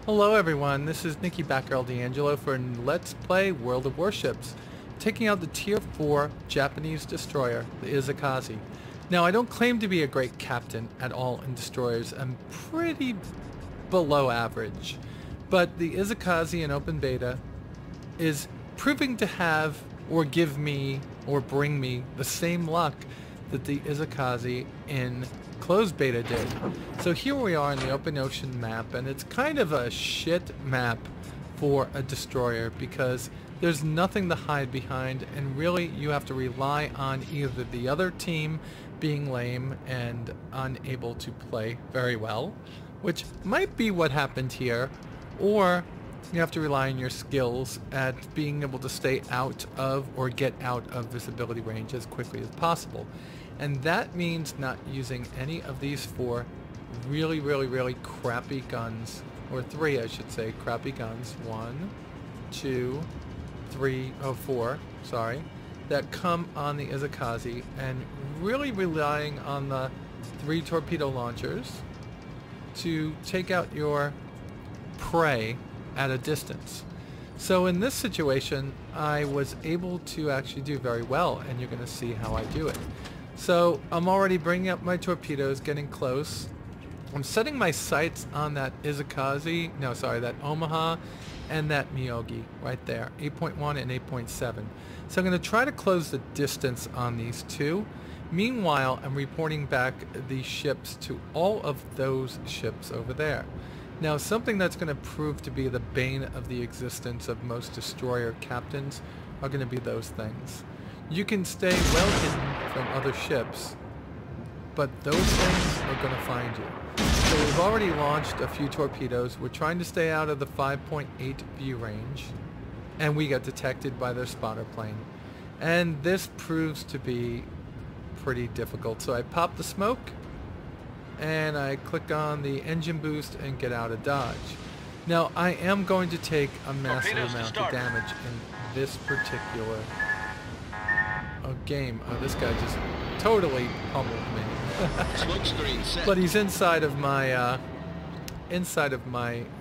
Hello everyone, this is Nikki Batgirl D'Angelo for Let's Play World of Warships, taking out the Tier 4 Japanese destroyer, the Isokaze. Now, I don't claim to be a great captain at all in destroyers. I'm pretty below average. But the Isokaze in open beta is proving to have, or give me, or bring me the same luck that the Isokaze in closed beta did. So here we are in the open ocean map, and it's kind of a shit map for a destroyer because there's nothing to hide behind, and really you have to rely on either the other team being lame and unable to play very well, which might be what happened here, or you have to rely on your skills at being able to stay out of or get out of visibility range as quickly as possible. And that means not using any of these four really crappy guns, or three I should say, crappy guns. 1, 2, 3, oh 4, sorry, that come on the Isokaze, and really relying on the 3 torpedo launchers to take out your prey at a distance. So in this situation, I was able to actually do very well, and you're going to see how I do it. So I'm already bringing up my torpedoes, getting close. I'm setting my sights on that Isokaze, no sorry, that Omaha and that Myogi right there, 8.1 and 8.7. So I'm going to try to close the distance on these two. Meanwhile, I'm reporting back the ships to all of those ships over there. Now, something that's going to prove to be the bane of the existence of most destroyer captains are going to be those things. You can stay well hidden from other ships, but those things are going to find you. So we've already launched a few torpedoes. We're trying to stay out of the 5.8 view range, and we got detected by their spotter plane. And this proves to be pretty difficult. So I pop the smoke, and I click on the engine boost and get out of dodge. Now, I am going to take a massive amount of damage in this particular game. Oh, this guy just totally pummeled me. But he's inside of my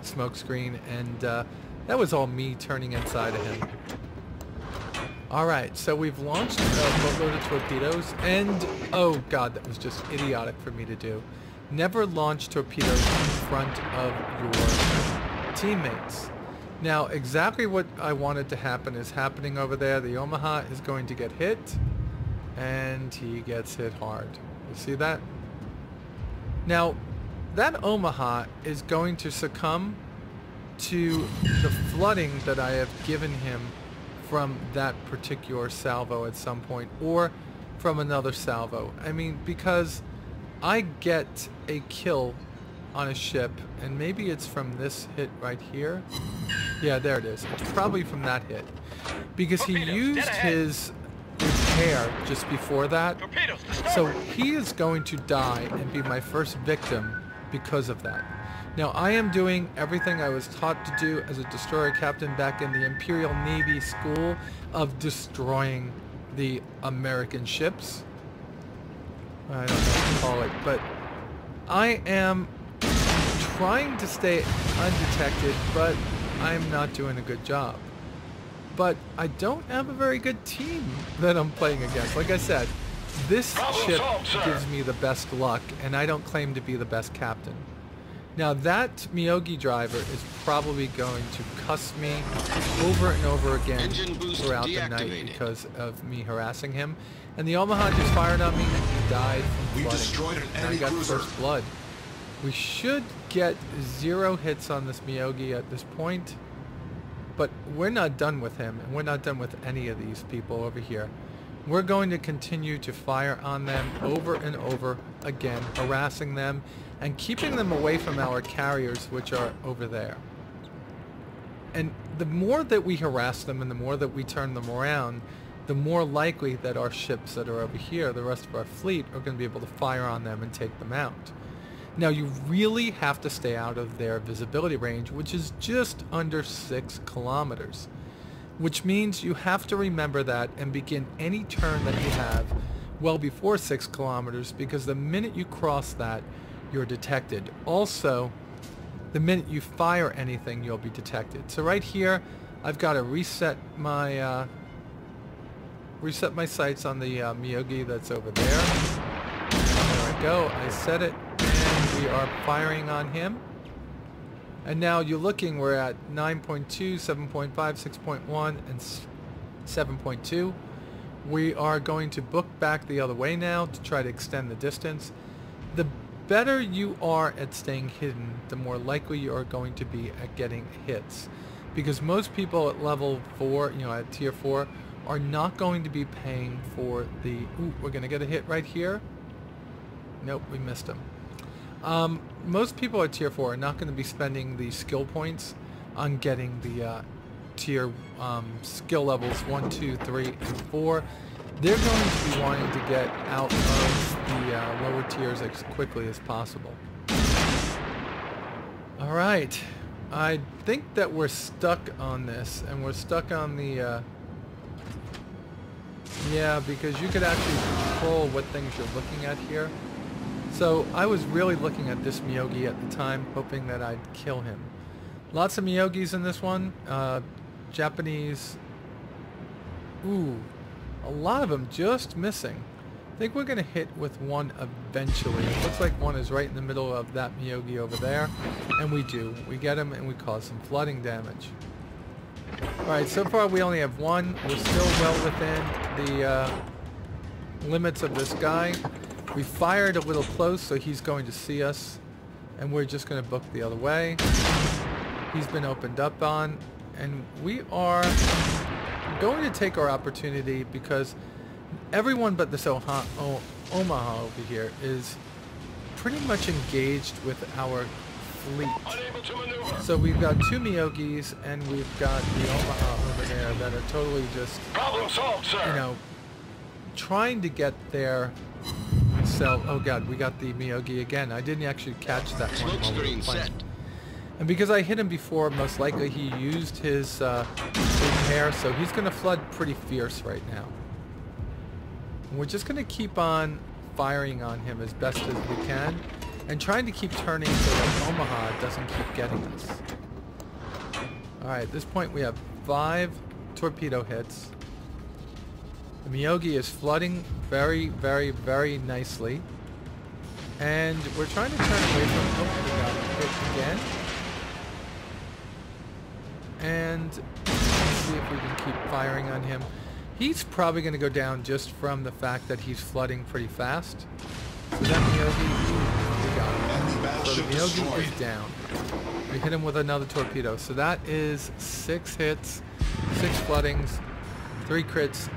smoke screen, and that was all me turning inside of him. Alright, so we've launched a boatload of torpedoes, and oh god, that was just idiotic for me to do. Never launch torpedoes in front of your teammates. Now, exactly what I wanted to happen is happening over there. The Omaha is going to get hit, and he gets hit hard. You see that? Now, that Omaha is going to succumb to the flooding that I have given him from that particular salvo at some point, or from another salvo. I mean, because I get a kill on a ship, and maybe it's from this hit right here. Yeah, there it is. It's probably from that hit. Because he used his repair just before that. So he is going to die and be my first victim because of that. Now, I am doing everything I was taught to do as a destroyer captain back in the Imperial Navy School of destroying the American ships. I don't know what to call it, but I am trying to stay undetected, but I'm not doing a good job. But I don't have a very good team that I'm playing against. Like I said, this ship gives me the best luck, and I don't claim to be the best captain. Now, that Myogi driver is probably going to cuss me over and over again throughout the night because of me harassing him. And the Omaha just fired on me and he died from flooding. And I got first blood. We should get 0 hits on this Myogi at this point, but we're not done with him, and we're not done with any of these people over here. We're going to continue to fire on them over and over again, harassing them and keeping them away from our carriers, which are over there. And the more that we harass them and the more that we turn them around, the more likely that our ships that are over here, the rest of our fleet, are going to be able to fire on them and take them out. Now, you really have to stay out of their visibility range, which is just under 6 kilometers. which means you have to remember that and begin any turn that you have well before 6 kilometers, because the minute you cross that, you're detected. Also, the minute you fire anything, you'll be detected. So right here, I've got to reset my sights on the Miyogi that's over there. There we go. I set it, and we are firing on him. And now you're looking, we're at 9.2, 7.5, 6.1, and 7.2. We are going to book back the other way now to try to extend the distance. The better you are at staying hidden, the more likely you are going to be at getting hits. Because most people at level 4, you know, at tier 4, are not going to be paying for the... Ooh, we're going to get a hit right here. Nope, we missed him. Most people at tier 4 are not going to be spending the skill points on getting the tier skill levels 1, 2, 3, and 4. They're going to be wanting to get out of the lower tiers as quickly as possible. Alright, I think that we're stuck on this, and we're stuck on the... yeah, because you could actually control what things you're looking at here. So I was really looking at this Miyogi at the time, hoping that I'd kill him. Lots of Miyogis in this one. Japanese. Ooh, a lot of them just missing. I think we're going to hit with one eventually. It looks like one is right in the middle of that Miyogi over there. And we do. We get him and we cause some flooding damage. Alright, so far we only have one. We're still well within the limits of this guy. We fired a little close, so he's going to see us. And we're just going to book the other way. He's been opened up on. And we are going to take our opportunity, because everyone but this Omaha over here is pretty much engaged with our fleet. So we've got 2 Miyogis, and we've got the Omaha over there that are totally just, problem solved, sir. You know, trying to get their self. Oh god, we got the Miyogi again. I didn't actually catch that one while we were playing. And because I hit him before, most likely he used his repair, so he's going to flood pretty fierce right now. And we're just going to keep on firing on him as best as we can, and trying to keep turning so that Omaha doesn't keep getting us. Alright, at this point we have 5 torpedo hits. The Miyogi is flooding very, very, very nicely. And we're trying to turn away from... Oh, we got hit again. And let's see if we can keep firing on him. He's probably going to go down just from the fact that he's flooding pretty fast. So that Miyogi, we got him. So the Miyogi is down. We hit him with another torpedo. So that is 6 hits, 6 floodings, 3 crits.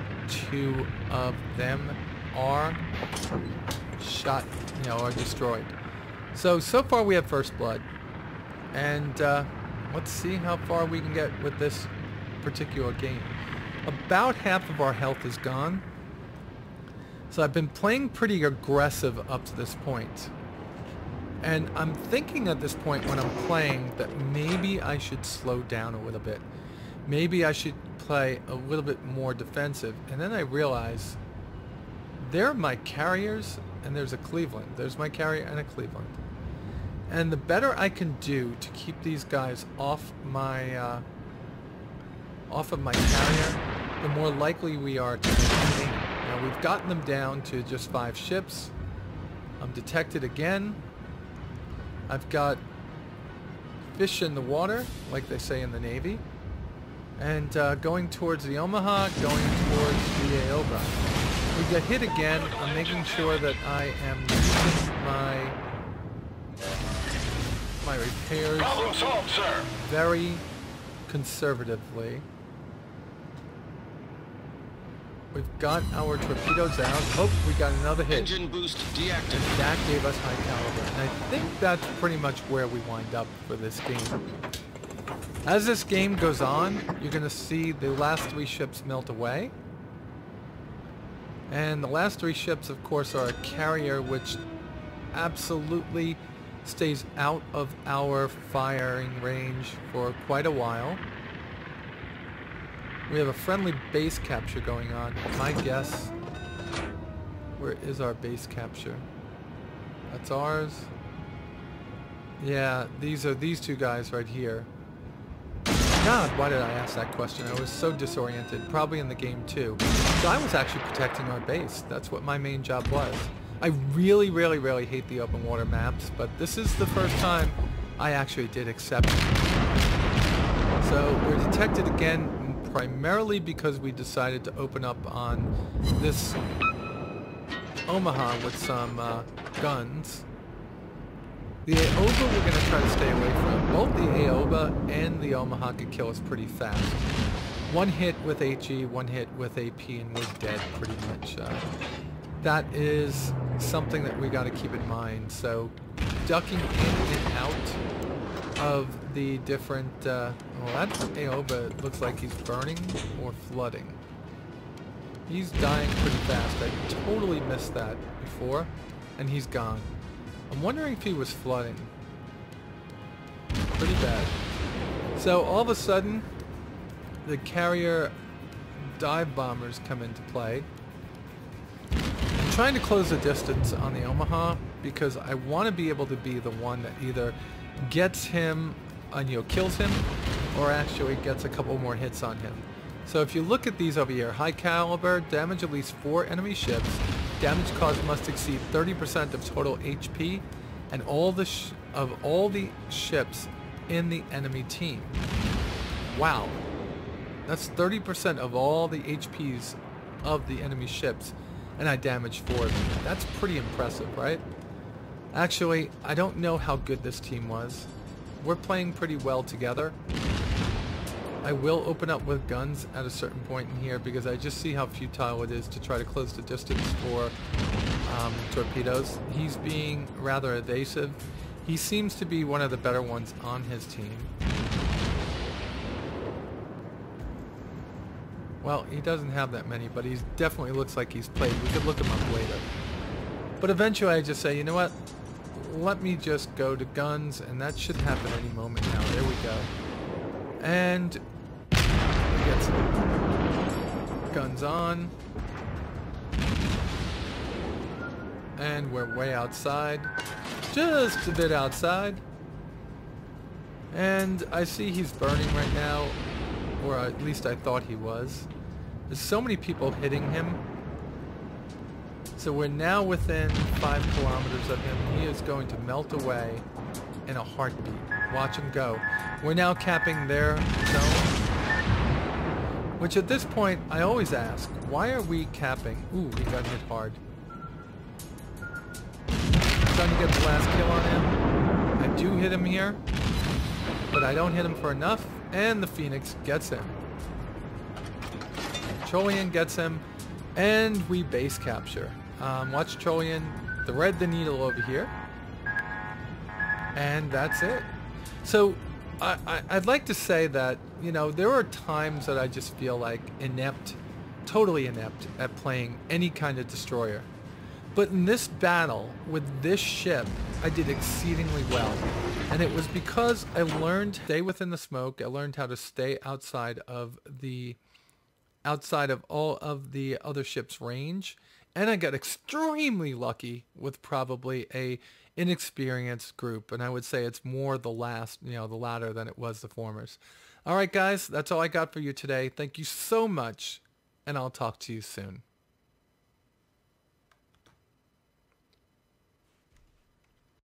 2 of them are shot, you know, are destroyed. So far we have first blood. And let's see how far we can get with this particular game. About half of our health is gone. So I've been playing pretty aggressive up to this point. And I'm thinking at this point when I'm playing that maybe I should slow down a little bit. Maybe I should play a little bit more defensive. And then I realize there are my carriers and there's a Cleveland. There's my carrier and a Cleveland. And the better I can do to keep these guys off of my carrier, the more likely we are to win. Now we've gotten them down to just 5 ships. I'm detected again. I've got fish in the water, like they say in the Navy. And going towards the Omaha, going towards the Aoba. We get hit again. I'm making sure that I am using my repairs problem solved, sir. very conservatively. We've got our torpedoes out. Oh, we got another hit. Engine boost deactivated. And that gave us high caliber. And I think that's pretty much where we wind up for this game. As this game goes on, you're going to see the last 3 ships melt away. And the last 3 ships, of course, are a carrier, which absolutely stays out of our firing range for quite a while. We have a friendly base capture going on. My guess, where is our base capture? That's ours. Yeah, these are these two guys right here. God, why did I ask that question? I was so disoriented, probably in the game too. So I was actually protecting our base. That's what my main job was. I really, really, really hate the open water maps, but this is the first time I actually did accept it. So we're detected again, primarily because we decided to open up on this Omaha with some guns. The Aoba we're going to try to stay away from. Both the Aoba and the Omaha could kill us pretty fast. One hit with HE, one hit with AP, and we're dead pretty much. That is something that we got to keep in mind. So ducking in and out of the different... well, that Aoba looks like he's burning or flooding. He's dying pretty fast. I totally missed that before, and he's gone. I'm wondering if he was flooding. Pretty bad. So all of a sudden, the carrier dive bombers come into play. I'm trying to close the distance on the Omaha because I want to be able to be the one that either gets him and kills him, or actually gets a couple more hits on him. So if you look at these over here, high caliber, damage at least 4 enemy ships, damage caused must exceed 30% of total HP, and all the ships in the enemy team. Wow, that's 30% of all the HPs of the enemy ships, and I damaged 4 of them. That's pretty impressive, right? Actually, I don't know how good this team was. We're playing pretty well together. I will open up with guns at a certain point in here because I just see how futile it is to try to close the distance for torpedoes. He's being rather evasive. He seems to be one of the better ones on his team. Well, he doesn't have that many, but he definitely looks like he's played. We could look him up later. But eventually I just say, you know what? Let me just go to guns, and that should happen any moment now. There we go. And we get some guns on. And we're way outside. Just a bit outside. And I see he's burning right now. Or at least I thought he was. There's so many people hitting him. So we're now within 5 kilometers of him. He is going to melt away in a heartbeat. Watch him go. We're now capping their zone. Which at this point, I always ask, why are we capping? Ooh, he got hit hard. Trying to get the last kill on him. I do hit him here, but I don't hit him for enough, and the Phoenix gets him. Trollian gets him, and we base capture. Watch Trollian thread the needle over here, and that's it. So I'd like to say that, there are times that I just feel like inept, totally inept at playing any kind of destroyer. But in this battle, with this ship, I did exceedingly well. And it was because I learned to stay within the smoke. I learned how to stay outside of all of the other ships' range. And I got extremely lucky with probably a inexperienced group. And I would say it's more the latter than it was the formers. All right, guys, that's all I got for you today. Thank you so much, and I'll talk to you soon.